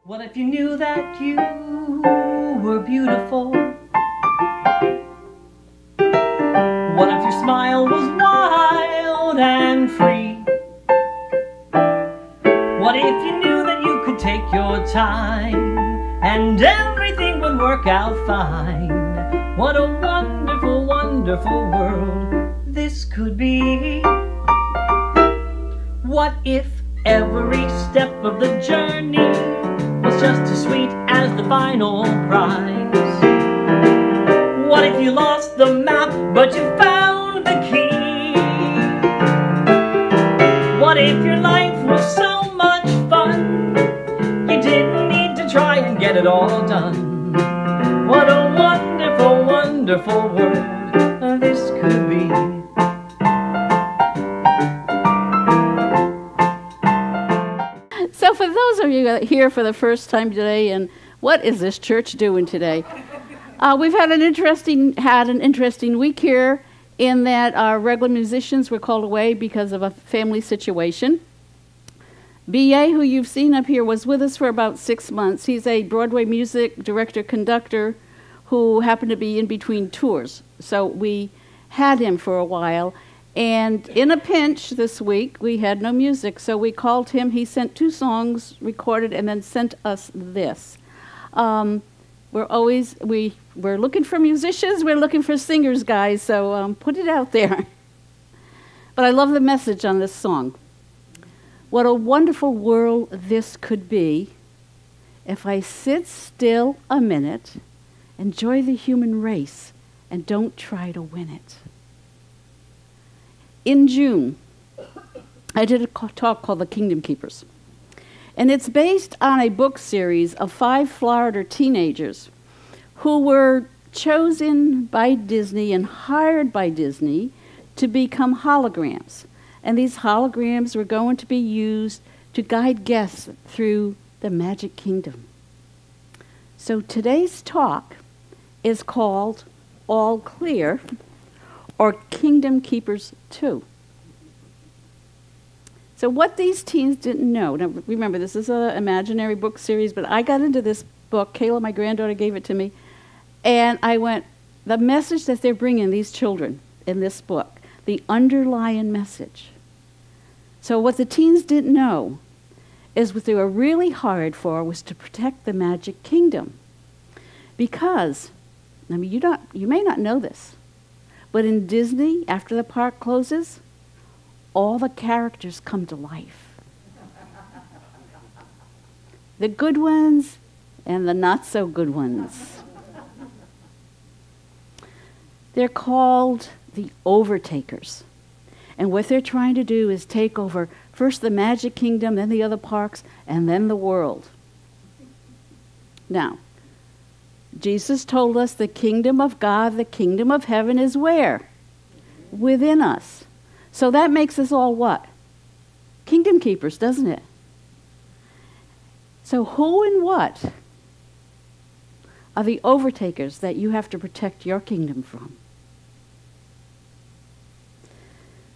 What if you knew that you were beautiful? What if your smile was wild and free? What if you knew that you could take your time and everything would work out fine? What a wonderful, wonderful world this could be. What if every step of the journey was just as sweet as the final prize? What if you lost the map but you found the key? What if your life was so much fun you didn't need to try and get it all done? What a wonderful, wonderful world this could be. So for those of you that are here for the first time today, and what is this church doing today? We've had an interesting week here in that our regular musicians were called away because of a family situation. B.A., who you've seen up here, was with us for about 6 months. He's a Broadway music director-conductor who happened to be in between tours. So we had him for a while. And in a pinch this week, we had no music, so we called him. He sent 2 songs recorded and then sent us this. We're looking for musicians, we're looking for singers, guys, so put it out there. But I love the message on this song. What a wonderful world this could be if I sit still a minute, enjoy the human race, and don't try to win it. In June, I did a talk called The Kingdom Keepers. And it's based on a book series of 5 Florida teenagers who were chosen by Disney and hired by Disney to become holograms. And these holograms were going to be used to guide guests through the Magic Kingdom. So today's talk is called All Clear, or Kingdom Keepers 2. So what these teens didn't know, now remember this is an imaginary book series, but I got into this book, Kayla, my granddaughter, gave it to me, and I went, the message that they're bringing these children in this book, the underlying message. So what the teens didn't know is what they were really hired for was to protect the Magic Kingdom. Because, I mean, you may not know this, but in Disney, after the park closes, all the characters come to life. The good ones and the not so good ones. They're called the Overtakers. And what they're trying to do is take over first the Magic Kingdom, then the other parks, and then the world. Now, Jesus told us the kingdom of God, the kingdom of heaven is where? Within us. So that makes us all what? Kingdom keepers, doesn't it? So who and what are the overtakers that you have to protect your kingdom from?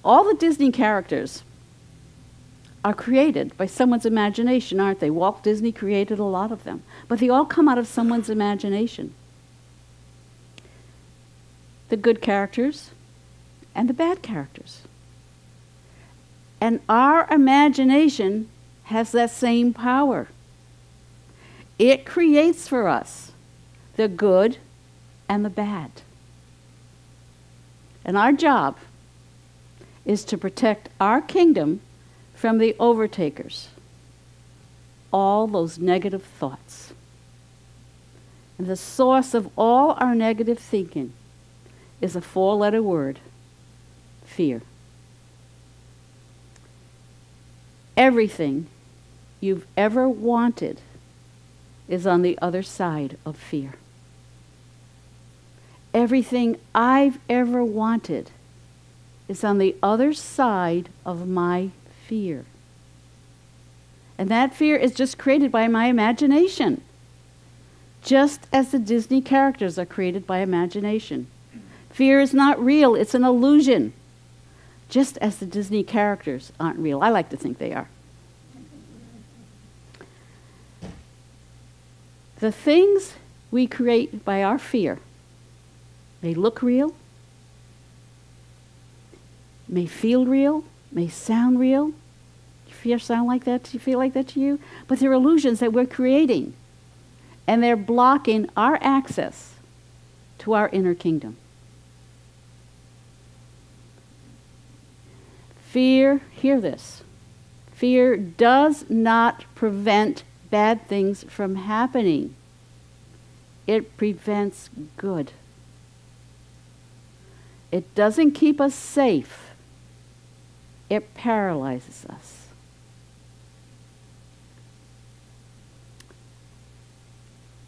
All the Disney characters are created by someone's imagination, aren't they? Walt Disney created a lot of them. But they all come out of someone's imagination. The good characters and the bad characters. And our imagination has that same power. It creates for us the good and the bad. And our job is to protect our kingdom from the overtakers, all those negative thoughts. And the source of all our negative thinking is a 4-letter word, fear. Everything you've ever wanted is on the other side of fear. Everything I've ever wanted is on the other side of my fear. And that fear is just created by my imagination, just as the Disney characters are created by imagination. Fear is not real, it's an illusion, just as the Disney characters aren't real. I like to think they are. The things we create by our fear may look real, may feel real, may sound real. Fear sound like that? Do you feel like that to you? But they're illusions that we're creating, and they're blocking our access to our inner kingdom. Fear, hear this, fear does not prevent bad things from happening. It prevents good. It doesn't keep us safe. It paralyzes us.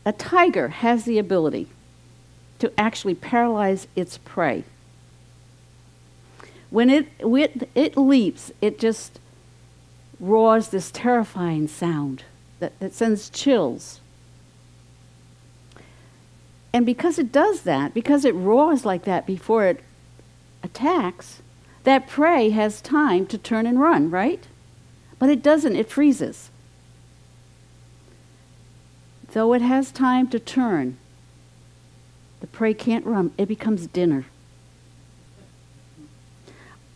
A tiger has the ability to actually paralyze its prey. When it leaps, it just roars this terrifying sound that sends chills. And because it does that, because it roars like that before it attacks, that prey has time to turn and run, right? But it doesn't, it freezes. Though it has time to turn, the prey can't run, it becomes dinner.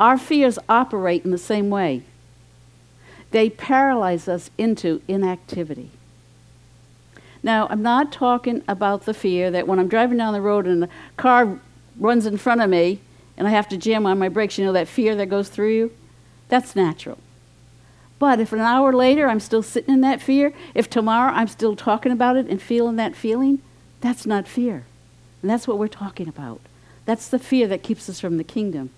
Our fears operate in the same way. They paralyze us into inactivity. Now, I'm not talking about the fear that when I'm driving down the road and a car runs in front of me and I have to jam on my brakes, you know, that fear that goes through you? That's natural. But if an hour later I'm still sitting in that fear, if tomorrow I'm still talking about it and feeling that feeling, that's not fear. And that's what we're talking about. That's the fear that keeps us from the kingdom.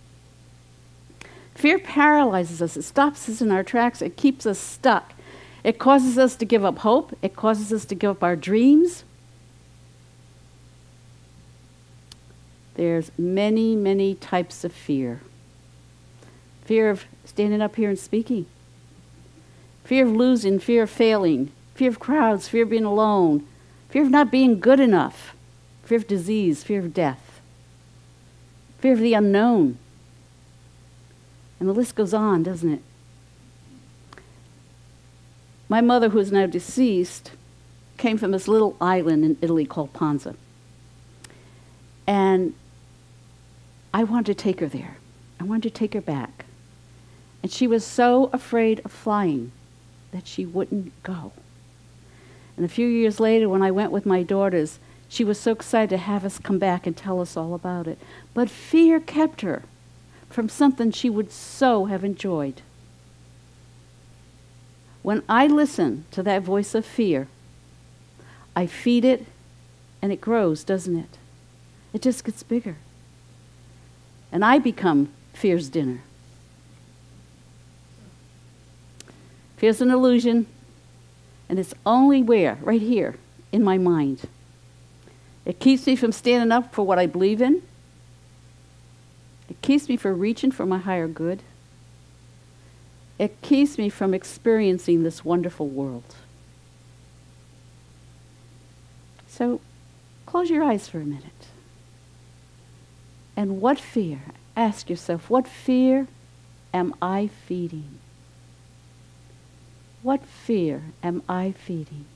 Fear paralyzes us. It stops us in our tracks. It keeps us stuck. It causes us to give up hope. It causes us to give up our dreams. There's many, many types of fear. Fear of standing up here and speaking. Fear of losing, fear of failing, fear of crowds, fear of being alone, fear of not being good enough, fear of disease, fear of death, fear of the unknown. And the list goes on, doesn't it? My mother, who is now deceased, came from this little island in Italy called Ponza. And I wanted to take her there. I wanted to take her back. And she was so afraid of flying that she wouldn't go. And a few years later, when I went with my daughters, she was so excited to have us come back and tell us all about it. But fear kept her from something she would so have enjoyed. When I listen to that voice of fear, I feed it, and it grows, doesn't it? It just gets bigger. And I become fear's dinner. Fear's an illusion, and it's only where? Right here, in my mind. It keeps me from standing up for what I believe in. It keeps me from reaching for my higher good. It keeps me from experiencing this wonderful world. So, close your eyes for a minute. And what fear? Ask yourself, what fear am I feeding? What fear am I feeding?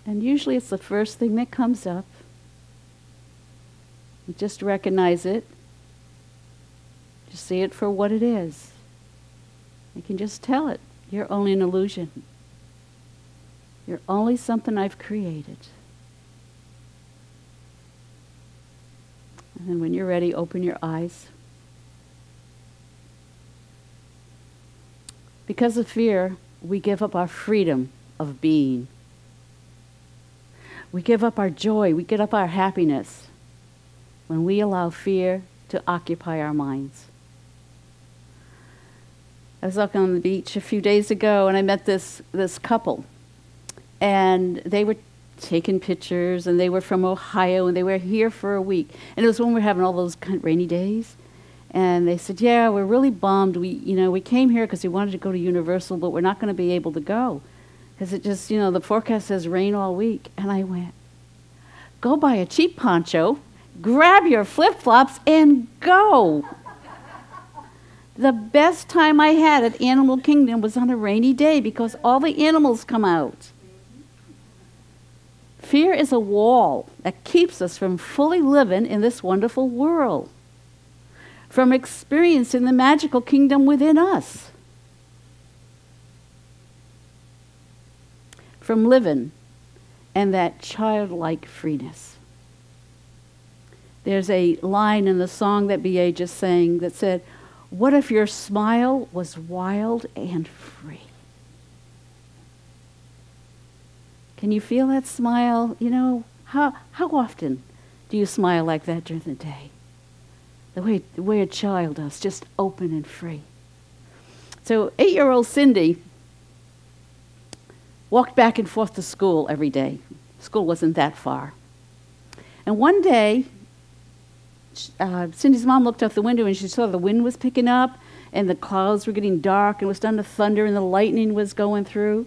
And usually it's the first thing that comes up. You just recognize it. Just see it for what it is. You can just tell it. You're only an illusion. You're only something I've created. And then when you're ready, open your eyes. Because of fear, we give up our freedom of being. We give up our joy. We give up our happiness when we allow fear to occupy our minds. I was walking on the beach a few days ago, and I met this couple. And they were taking pictures, and they were from Ohio, and they were here for a week. And it was when we were having all those kind of rainy days. And they said, yeah, we're really bummed. We came here because we wanted to go to Universal, but we're not going to be able to go. Because it just, the forecast says rain all week. And I went, go buy a cheap poncho, grab your flip-flops, and go. The best time I had at Animal Kingdom was on a rainy day because all the animals come out. Fear is a wall that keeps us from fully living in this wonderful world, from experiencing the magical kingdom within us, from living in that childlike freeness. There's a line in the song that B.A. just sang that said, "What if your smile was wild and free?" Can you feel that smile? You know, how often do you smile like that during the day? The way a child does, just open and free. So 8-year-old Cindy walked back and forth to school every day. School wasn't that far. And one day, Cindy's mom looked out the window and she saw the wind was picking up and the clouds were getting dark and it was starting to thunder and the lightning was going through.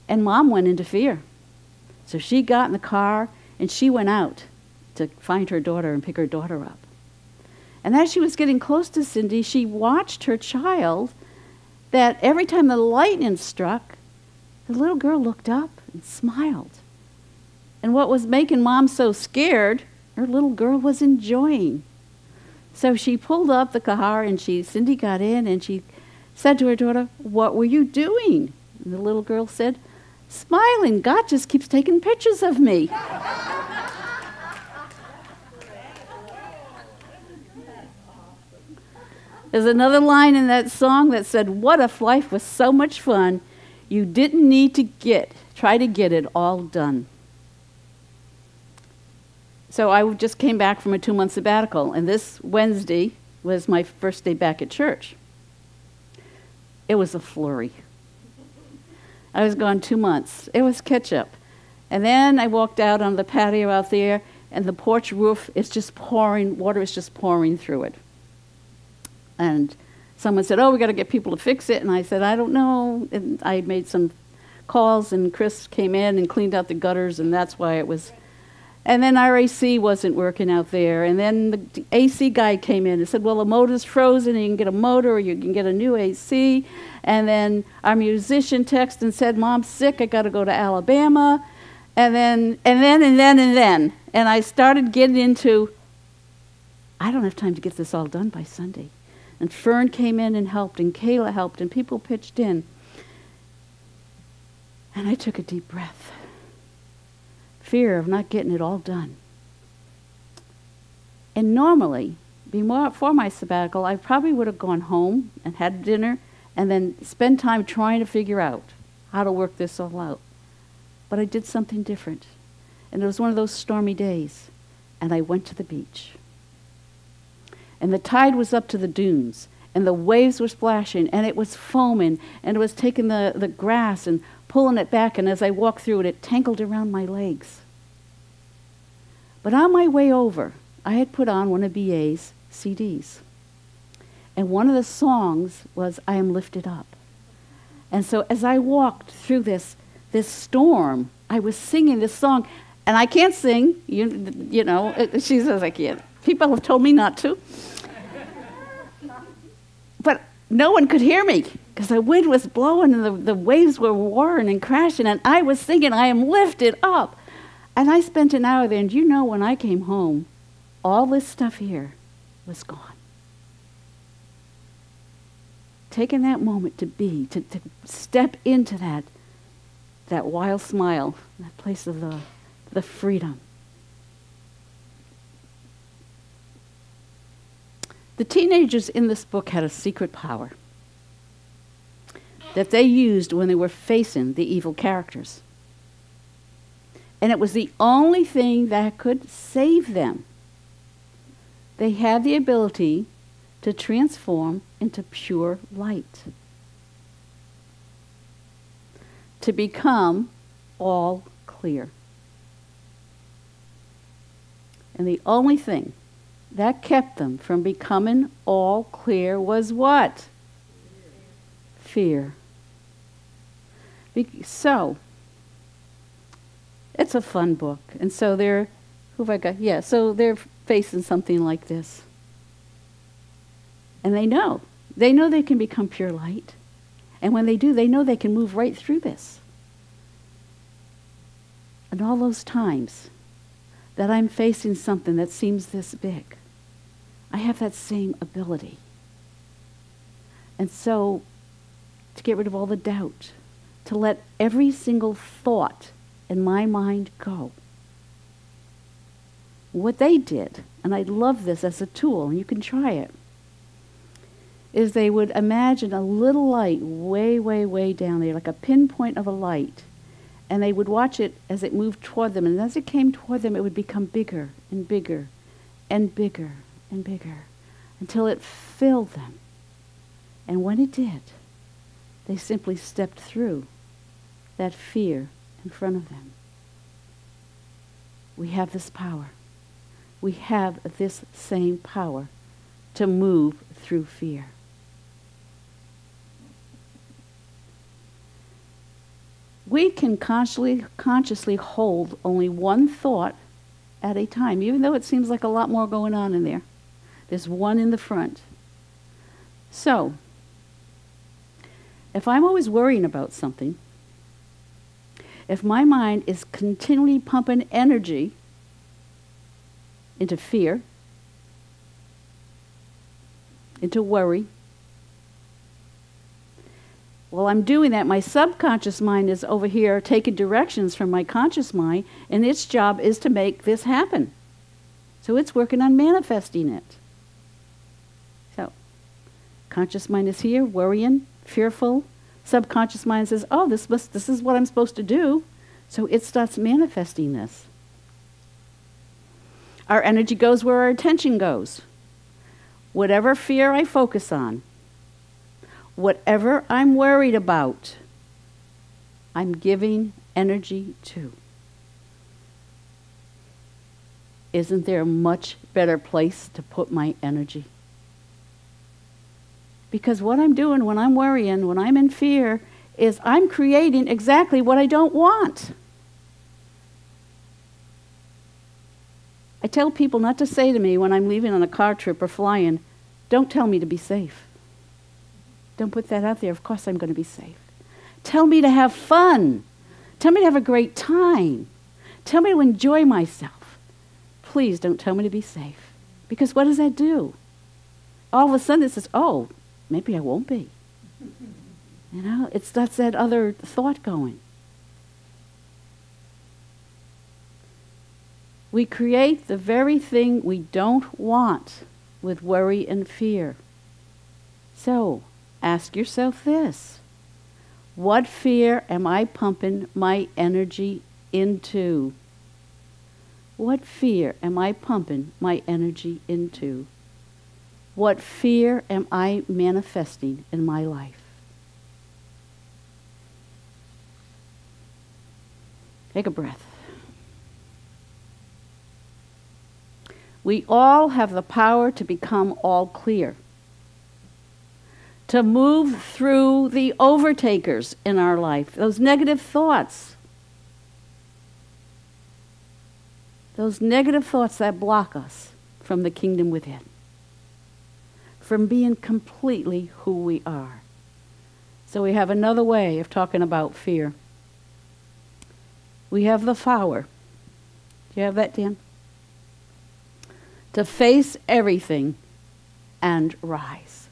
And Mom went into fear. So she got in the car and she went out to find her daughter and pick her daughter up. And as she was getting close to Cindy, she watched her child that every time the lightning struck, the little girl looked up and smiled. And what was making Mom so scared, her little girl was enjoying. So she pulled up the car and Cindy got in and she said to her daughter, "What were you doing?" And the little girl said, "Smiling. God just keeps taking pictures of me." There's another line in that song that said, "What if life was so much fun, you didn't need to try to get it all done." So I just came back from a 2-month sabbatical, and this Wednesday was my first day back at church. It was a flurry. I was gone 2 months. It was catch-up. And then I walked out on the patio out there, and the porch roof is just pouring, water is just pouring through it. And someone said, "Oh, we got to get people to fix it." And I said, "I don't know." And I made some calls, and Chris came in and cleaned out the gutters, and that's why it was. And then our AC wasn't working out there. And then the AC guy came in and said, "Well, the motor's frozen, and you can get a motor or you can get a new AC." And then our musician texted and said, "Mom's sick, I got to go to Alabama." And then. And I started getting into, I don't have time to get this all done by Sunday. And Fern came in and helped, and Kayla helped, and people pitched in. And I took a deep breath. Fear of not getting it all done. And normally, before my sabbatical, I probably would have gone home and had dinner and then spend time trying to figure out how to work this all out. But I did something different. And it was one of those stormy days. And I went to the beach. And the tide was up to the dunes. And the waves were splashing. And it was foaming. And it was taking the grass and pulling it back. And as I walked through it, it tangled around my legs. But on my way over, I had put on one of B.A.'s CDs. And one of the songs was "I Am Lifted Up." And so as I walked through this storm, I was singing this song. And I can't sing, you know, she says I can't. People have told me not to. But no one could hear me because the wind was blowing and the waves were roaring and crashing. And I was singing, "I am lifted up." And I spent an hour there. And you know, when I came home, all this stuff here was gone. Taking that moment to step into that wild smile, that place of the freedom. The teenagers in this book had a secret power that they used when they were facing the evil characters. And it was the only thing that could save them. They had the ability to transform into pure light, to become all clear. And the only thing that kept them from becoming all clear was what? Fear. So, it's a fun book. And so so they're facing something like this. And they know They know they can become pure light. And when they do, they know they can move right through this. And all those times that I'm facing something that seems this big, I have that same ability. And so, to get rid of all the doubt, to let every single thought in my mind go. What they did, and I love this as a tool, and you can try it, is they would imagine a little light way, way, way down there, like a pinpoint of a light, and they would watch it as it moved toward them, and as it came toward them, it would become bigger and bigger and bigger and bigger until it filled them. And when it did, they simply stepped through that fear in front of them. We have this power. We have this same power to move through fear. We can consciously hold only one thought at a time, even though it seems like a lot more going on in there. There's one in the front. So, if I'm always worrying about something, if my mind is continually pumping energy into fear, into worry, while I'm doing that, my subconscious mind is over here taking directions from my conscious mind, and its job is to make this happen. So it's working on manifesting it. So, conscious mind is here, worrying, fearful. Subconscious mind says, oh, this is what I'm supposed to do. So it starts manifesting this. Our energy goes where our attention goes. Whatever fear I focus on, whatever I'm worried about, I'm giving energy to. Isn't there a much better place to put my energy? Because what I'm doing when I'm worrying, when I'm in fear, is I'm creating exactly what I don't want. I tell people not to say to me when I'm leaving on a car trip or flying, don't tell me to be safe. Don't put that out there. Of course I'm going to be safe. Tell me to have fun. Tell me to have a great time. Tell me to enjoy myself. Please don't tell me to be safe. Because what does that do? All of a sudden it says, oh, maybe I won't be. You know, that's that other thought going. We create the very thing we don't want with worry and fear. So, ask yourself this. What fear am I pumping my energy into? What fear am I pumping my energy into? What fear am I manifesting in my life? Take a breath. We all have the power to become all clear, to move through the overtakers in our life, those negative thoughts, that block us from the kingdom within, from being completely who we are. So we have another way of talking about fear. We have the power. Do you have that, Dan? To face everything and rise.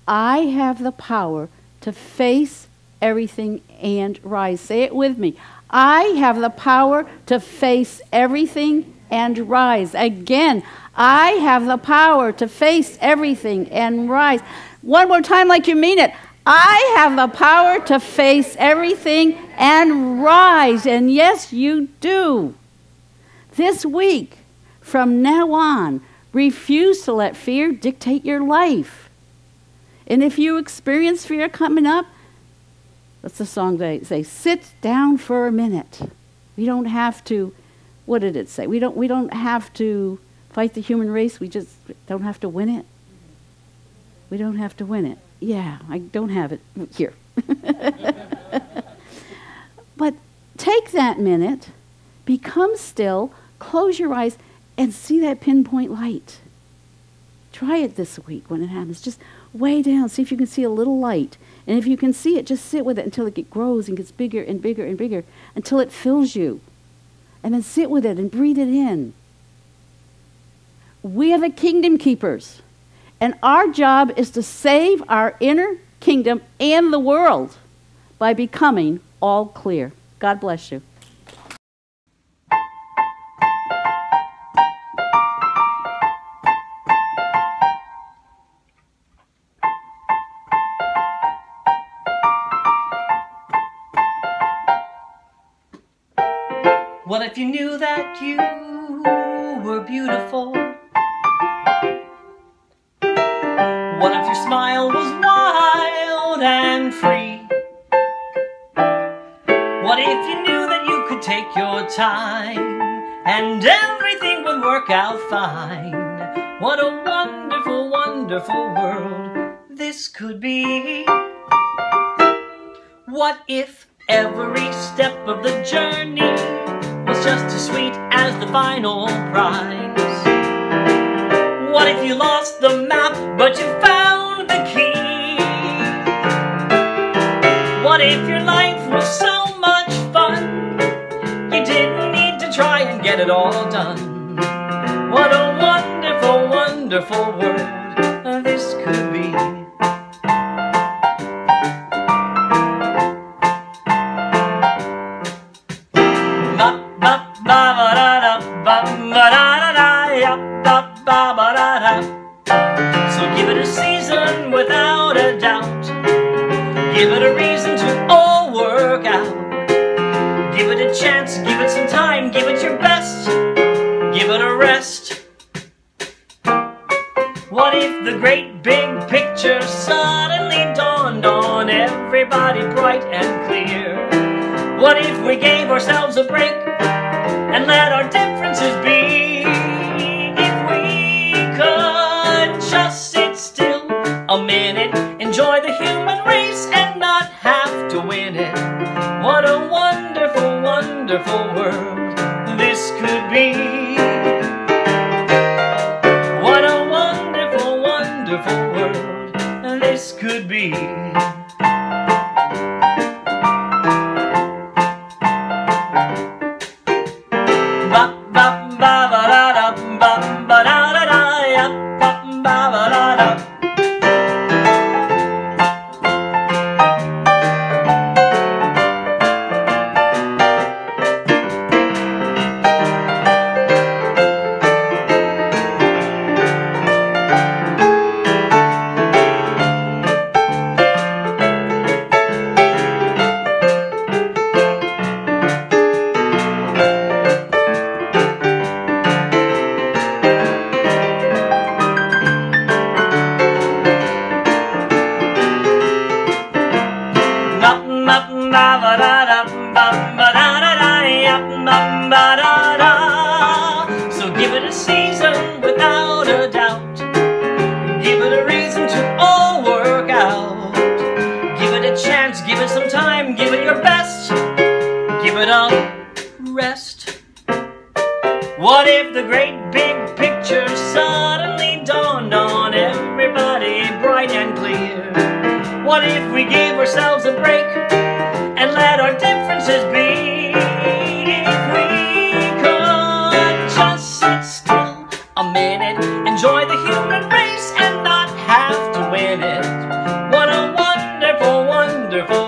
I have the power to face everything and rise. Say it with me. I have the power to face everything and rise. Again, I have the power to face everything and rise. One more time like you mean it. I have the power to face everything and rise. And yes, you do. This week, from now on, refuse to let fear dictate your life. And if you experience fear coming up, what's the song they say? Sit down for a minute. We don't have to, what did it say? We don't have to fight the human race. We just don't have to win it. We don't have to win it. Yeah, I don't have it here. But take that minute, become still, close your eyes, and see that pinpoint light. Try it this week when it happens. Just way down. See if you can see a little light. And if you can see it, just sit with it until it grows and gets bigger and bigger and bigger until it fills you. And then sit with it and breathe it in. We are the kingdom keepers. And our job is to save our inner kingdom and the world by becoming all clear. God bless you. What if you knew that you were beautiful? What if your smile was wild and free? What if you knew that you could take your time and everything would work out fine? What a wonderful, wonderful world this could be. What if every step of the journey was just as sweet as the final prize? What if you lost the map, but you found the key? What if your life was so much fun, you didn't need to try and get it all done? What a wonderful, wonderful world this could be. So give it a season without a doubt. Give it a reason to all work out. Give it a chance, give it some time, give it your best. Give it a rest. What if the great big picture suddenly dawned on everybody bright and clear? What if we gave ourselves a break and let our differences be? If we could just sit still a minute, enjoy the human race and not have to win it. What a wonderful, wonderful world this could be. What a wonderful, wonderful world this could be. So give it a season without a doubt. Give it a reason to all work out. Give it a chance, give it some time, give it your best. Give it a rest. What if the great big picture suddenly dawned on everybody bright and clear? What if we gave ourselves a break and let our differences be? If we could just sit still a minute, enjoy the human race and not have to win it. What a wonderful, wonderful